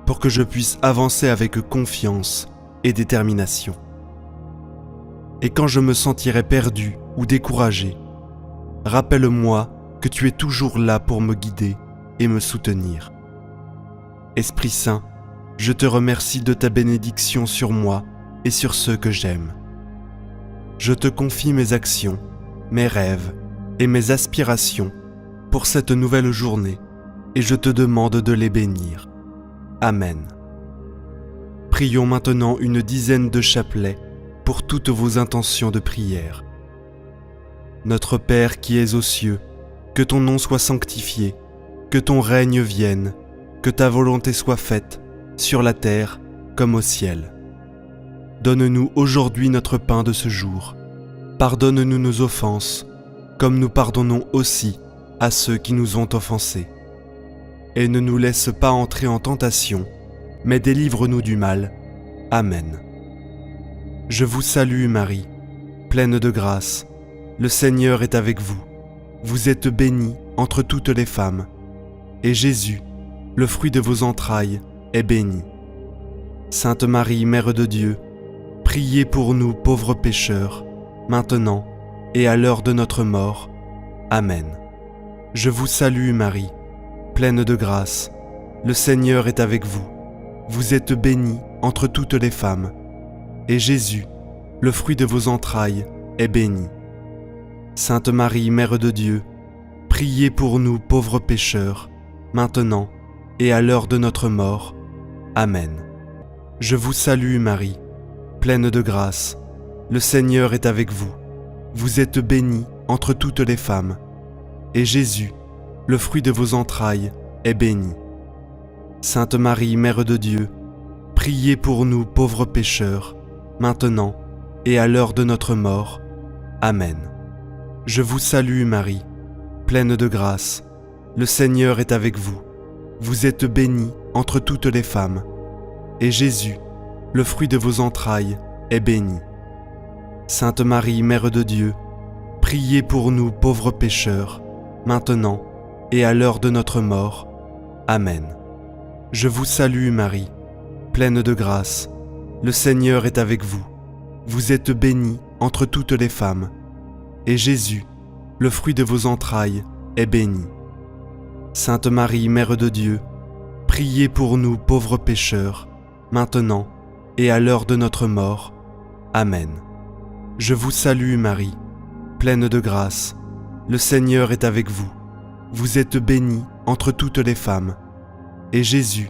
pour que je puisse avancer avec confiance et détermination. Et quand je me sentirai perdu ou découragé, rappelle-moi que tu es toujours là pour me guider et me soutenir. Esprit Saint, je te remercie de ta bénédiction sur moi et sur ceux que j'aime. Je te confie mes actions, mes rêves et mes aspirations pour cette nouvelle journée et je te demande de les bénir. Amen. Prions maintenant une dizaine de chapelets pour toutes vos intentions de prière. Notre Père qui es aux cieux, que ton nom soit sanctifié, que ton règne vienne, que ta volonté soit faite, sur la terre comme au ciel. Donne-nous aujourd'hui notre pain de ce jour. Pardonne-nous nos offenses, comme nous pardonnons aussi à ceux qui nous ont offensés. Et ne nous laisse pas entrer en tentation, mais délivre-nous du mal. Amen. Je vous salue Marie, pleine de grâce. Le Seigneur est avec vous. Vous êtes bénie entre toutes les femmes, et Jésus, le fruit de vos entrailles, est béni. Sainte Marie, Mère de Dieu, priez pour nous pauvres pécheurs, maintenant et à l'heure de notre mort. Amen. Je vous salue Marie, pleine de grâce. Le Seigneur est avec vous. Vous êtes bénie entre toutes les femmes, et Jésus, le fruit de vos entrailles, est béni. Sainte Marie, Mère de Dieu, priez pour nous pauvres pécheurs, maintenant et à l'heure de notre mort. Amen. Je vous salue Marie, pleine de grâce. Le Seigneur est avec vous. Vous êtes bénie entre toutes les femmes, et Jésus, le fruit de vos entrailles, est béni. Sainte Marie, Mère de Dieu, priez pour nous pauvres pécheurs, maintenant et à l'heure de notre mort. Amen. Je vous salue Marie, pleine de grâce. Le Seigneur est avec vous. Vous êtes bénie entre toutes les femmes, et Jésus, le fruit de vos entrailles, est béni. Sainte Marie, Mère de Dieu, priez pour nous pauvres pécheurs, maintenant et à l'heure de notre mort. Amen. Je vous salue Marie, pleine de grâce. Le Seigneur est avec vous. Vous êtes bénie entre toutes les femmes, et Jésus, le fruit de vos entrailles, est béni. Sainte Marie, Mère de Dieu, priez pour nous pauvres pécheurs, maintenant et à l'heure de notre mort. Amen. Je vous salue Marie, pleine de grâce. Le Seigneur est avec vous. Vous êtes bénie entre toutes les femmes, et Jésus,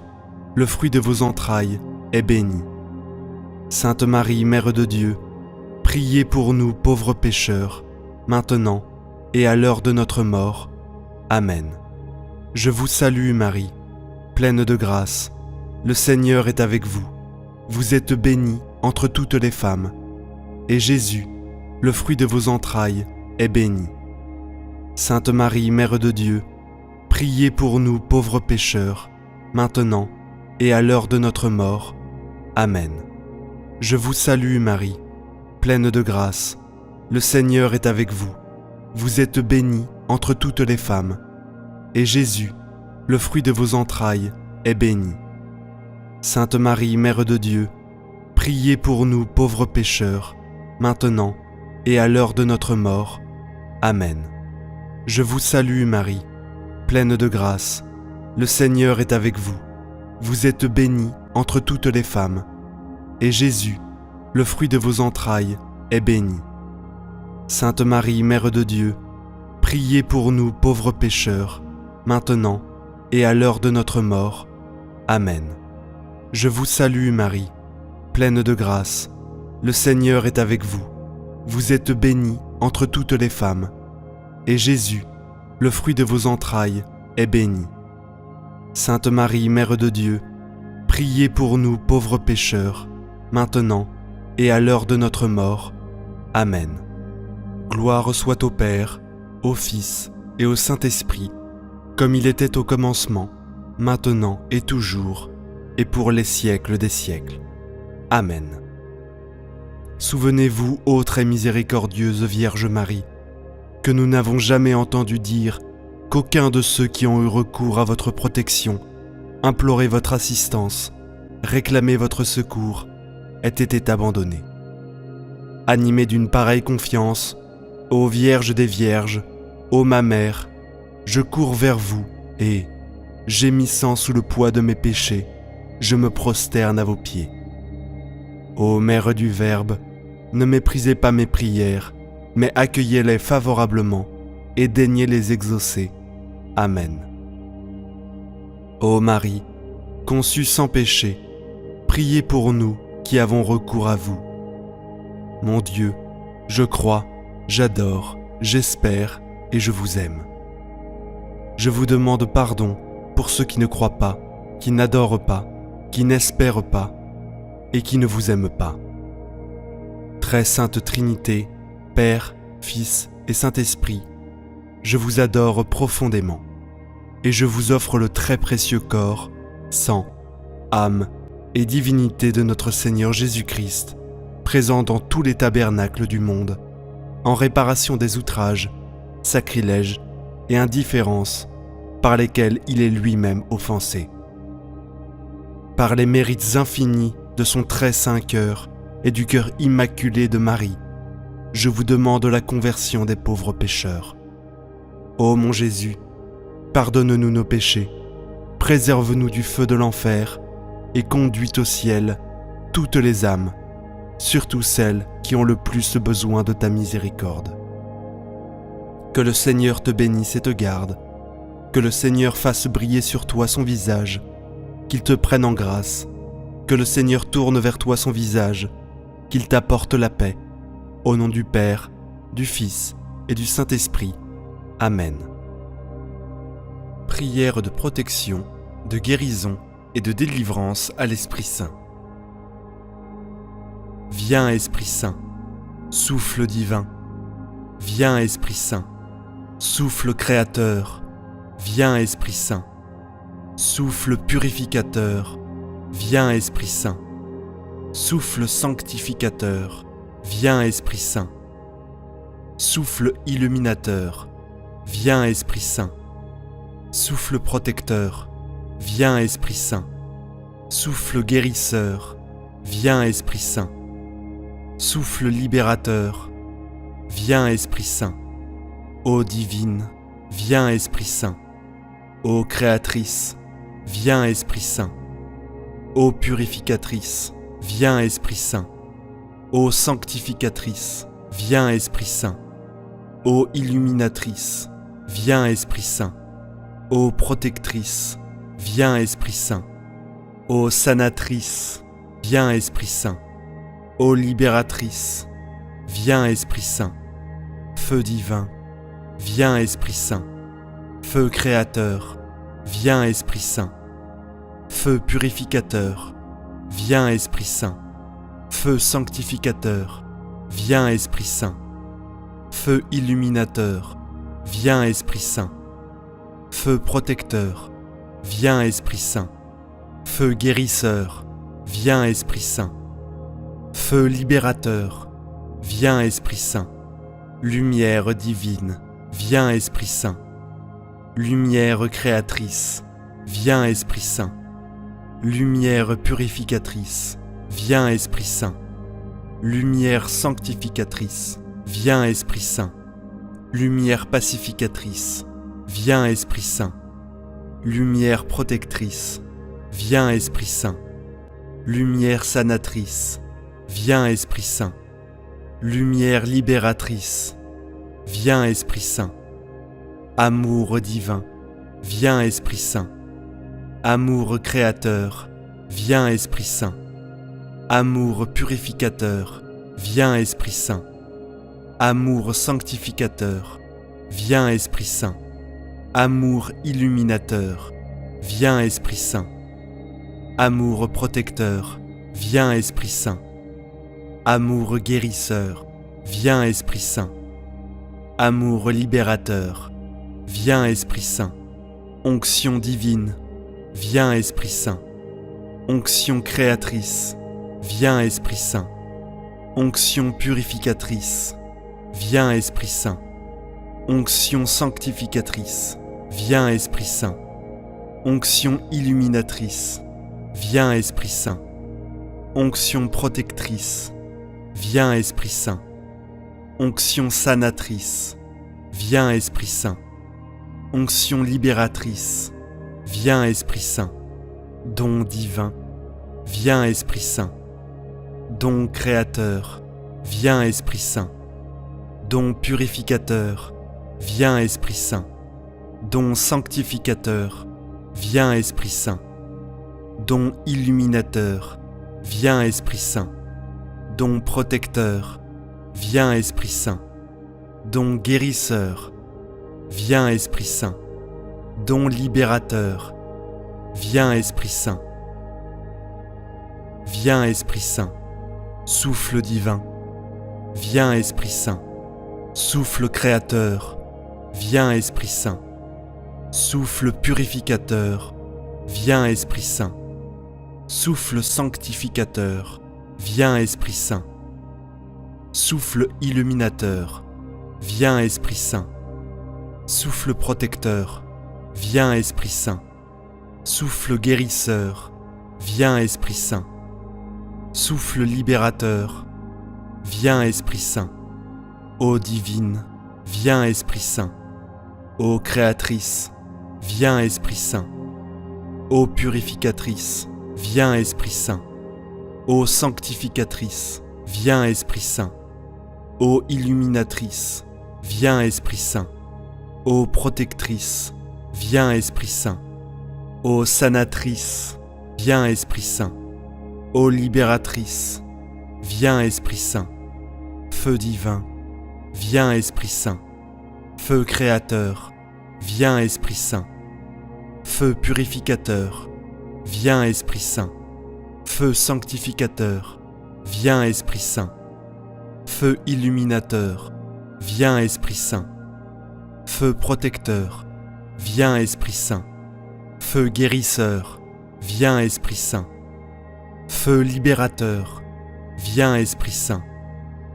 le fruit de vos entrailles, est béni. Sainte Marie, Mère de Dieu, priez pour nous pauvres pécheurs, maintenant et à l'heure de notre mort. Amen. Je vous salue Marie, pleine de grâce. Le Seigneur est avec vous. Vous êtes bénie entre toutes les femmes, et Jésus, le fruit de vos entrailles, est béni. Sainte Marie, Mère de Dieu, priez pour nous pauvres pécheurs, maintenant et à l'heure de notre mort. Amen. Je vous salue Marie, pleine de grâce. Le Seigneur est avec vous. Vous êtes bénie entre toutes les femmes, et Jésus, le fruit de vos entrailles, est béni. Sainte Marie, Mère de Dieu, priez pour nous pauvres pécheurs, maintenant et à l'heure de notre mort. Amen. Je vous salue Marie, pleine de grâce. Le Seigneur est avec vous. Vous êtes bénie entre toutes les femmes, et Jésus, le fruit de vos entrailles, est béni. Sainte Marie, Mère de Dieu, priez pour nous pauvres pécheurs, maintenant et à l'heure de notre mort. Amen. Je vous salue Marie, pleine de grâce. Le Seigneur est avec vous. Vous êtes bénie entre toutes les femmes, et Jésus, le fruit de vos entrailles, est béni. Sainte Marie, Mère de Dieu, priez pour nous pauvres pécheurs, maintenant et à l'heure de notre mort. Amen. Gloire soit au Père, au Fils et au Saint-Esprit, comme il était au commencement, maintenant et toujours, et pour les siècles des siècles. Amen. Souvenez-vous, ô très miséricordieuse Vierge Marie, que nous n'avons jamais entendu dire qu'aucun de ceux qui ont eu recours à votre protection, imploré votre assistance, réclamé votre secours, ait été abandonné. Animé d'une pareille confiance, ô Vierge des Vierges, ô ma Mère, je cours vers vous et, gémissant sous le poids de mes péchés, je me prosterne à vos pieds. Ô Mère du Verbe, ne méprisez pas mes prières, mais accueillez-les favorablement et daignez les exaucer. Amen. Ô Marie, conçue sans péché, priez pour nous qui avons recours à vous. Mon Dieu, je crois, j'adore, j'espère et je vous aime. Je vous demande pardon pour ceux qui ne croient pas, qui n'adorent pas, qui n'espèrent pas et qui ne vous aiment pas. Très sainte Trinité, Père, Fils et Saint-Esprit, je vous adore profondément et je vous offre le très précieux corps, sang, âme et divinité de notre Seigneur Jésus-Christ, présent dans tous les tabernacles du monde, en réparation des outrages, sacrilèges et indifférences par lesquels il est lui-même offensé. Par les mérites infinis de son très saint cœur et du cœur immaculé de Marie, je vous demande la conversion des pauvres pécheurs. Ô mon Jésus, pardonne-nous nos péchés, préserve-nous du feu de l'enfer et conduis au ciel toutes les âmes, surtout celles qui ont le plus besoin de ta miséricorde. Que le Seigneur te bénisse et te garde, que le Seigneur fasse briller sur toi son visage, qu'il te prenne en grâce, que le Seigneur tourne vers toi son visage, qu'il t'apporte la paix, au nom du Père, du Fils et du Saint-Esprit. Amen. Prière de protection, de guérison et de délivrance à l'Esprit Saint. Viens Esprit Saint, souffle divin. Viens Esprit Saint, souffle créateur. Viens Esprit Saint, souffle purificateur. Viens Esprit Saint, souffle sanctificateur. Viens Esprit Saint, souffle illuminateur. Viens Esprit Saint, souffle protecteur. Viens Esprit Saint, souffle guérisseur. Viens Esprit Saint, souffle libérateur. Viens Esprit Saint, ô divine. Viens Esprit Saint, ô créatrice. Viens Esprit Saint, ô purificatrice. Viens Esprit Saint, ô sanctificatrice. Viens Esprit Saint, ô illuminatrice. Viens Esprit Saint, ô protectrice. Viens Esprit Saint, ô sanatrice. Viens Esprit Saint, ô libératrice. Viens Esprit Saint, feu divin. Viens Esprit Saint, feu créateur. Viens Esprit Saint, feu purificateur. Viens Esprit Saint, feu sanctificateur. Viens Esprit Saint, feu illuminateur. Viens Esprit Saint, feu protecteur. Viens Esprit Saint, feu guérisseur. Viens Esprit Saint, feu libérateur. Viens Esprit Saint, lumière divine. Viens Esprit Saint, lumière créatrice. Viens Esprit Saint, lumière purificatrice. Viens Esprit Saint, lumière sanctificatrice. Viens Esprit Saint, lumière pacificatrice. Viens Esprit Saint, lumière protectrice. Viens Esprit Saint, lumière sanatrice. Viens Esprit Saint, lumière libératrice. Viens Esprit Saint, amour divin. Viens Esprit Saint, amour créateur. Viens Esprit Saint, amour purificateur. Viens Esprit Saint, amour sanctificateur. Viens Esprit Saint, amour illuminateur. Viens Esprit Saint, amour protecteur. Viens Esprit Saint, amour guérisseur. Viens Esprit Saint, amour libérateur. Viens Esprit Saint, onction divine. Viens Esprit Saint, onction créatrice. Viens Esprit Saint, onction purificatrice. Viens Esprit Saint, onction sanctificatrice. Viens Esprit Saint, onction illuminatrice. Viens Esprit Saint, onction protectrice. Viens Esprit Saint, onction sanatrice. Viens Esprit Saint, onction libératrice. Viens Esprit Saint, don divin. Viens Esprit Saint, don créateur. Viens Esprit Saint, don purificateur. Viens Esprit Saint, don sanctificateur. Viens Esprit Saint, don illuminateur. Viens Esprit Saint, don protecteur. Viens Esprit Saint, don guérisseur. Viens Esprit Saint, don libérateur. Viens Esprit Saint, viens Esprit Saint, souffle divin. Viens Esprit Saint, Souffle créateur, viens Esprit Saint. Souffle purificateur, viens Esprit Saint. Souffle sanctificateur, viens Esprit Saint. Souffle illuminateur, viens Esprit Saint. Souffle protecteur, viens Esprit Saint. Souffle guérisseur, viens Esprit Saint. Souffle libérateur, viens Esprit Saint. Ô divine, viens Esprit Saint. Ô créatrice, viens Esprit Saint. Ô purificatrice, viens Esprit Saint. Ô sanctificatrice, viens Esprit Saint. Ô illuminatrice, viens Esprit Saint. Ô protectrice, viens Esprit Saint. Ô sanatrice, viens Esprit Saint. Ô libératrice, viens Esprit Saint. Feu divin, viens Esprit Saint. Feu créateur, viens Esprit Saint. Feu purificateur, viens Esprit Saint. Feu sanctificateur, viens Esprit Saint. Feu illuminateur, viens Esprit Saint. Feu protecteur, viens Esprit Saint. Feu guérisseur, viens Esprit Saint. Feu libérateur, viens Esprit Saint.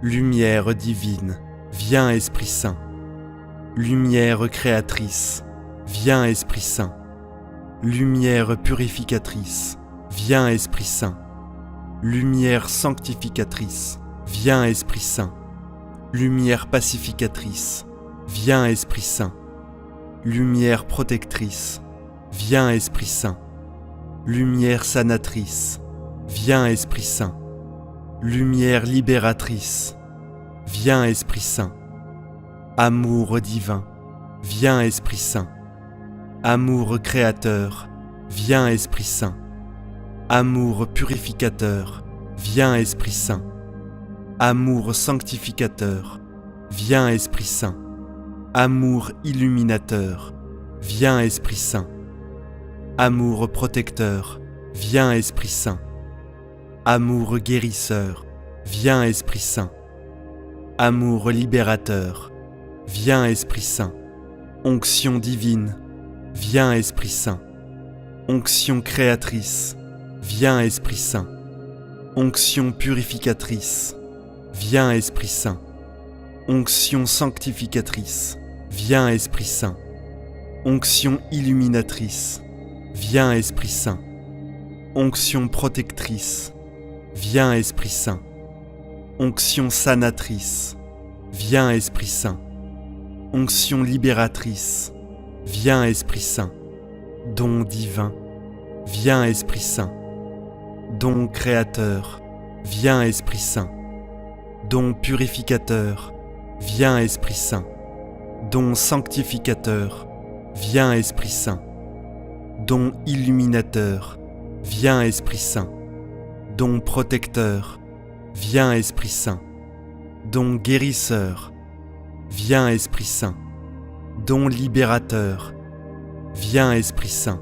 Lumière divine, viens Esprit Saint. Lumière créatrice, viens Esprit Saint. Lumière purificatrice, viens Esprit Saint. Lumière sanctificatrice, viens Esprit Saint. Lumière pacificatrice, viens Esprit Saint. Lumière protectrice, viens Esprit Saint. Lumière sanatrice, viens Esprit Saint. Lumière libératrice, viens Esprit Saint. Amour divin, viens Esprit Saint. Amour créateur, viens Esprit Saint. Amour purificateur, viens Esprit Saint. Amour sanctificateur, viens Esprit Saint. Amour illuminateur, viens Esprit Saint. Amour protecteur, viens Esprit Saint. Amour guérisseur, viens Esprit Saint. Amour libérateur, viens Esprit Saint. Onction divine, viens Esprit Saint. Onction créatrice, viens Esprit Saint. Onction purificatrice, viens Esprit Saint. Onction sanctificatrice, viens Esprit Saint. Onction illuminatrice, viens Esprit Saint. Onction protectrice, viens Esprit Saint. Onction sanatrice, viens Esprit Saint. Onction libératrice, viens Esprit Saint. Don divin, viens Esprit Saint. Don créateur, viens Esprit Saint. Don purificateur, viens Esprit Saint. Don sanctificateur, viens Esprit Saint. Don illuminateur, viens Esprit Saint. Don protecteur, viens Esprit Saint. Don guérisseur, viens Esprit Saint. Don libérateur, viens Esprit Saint.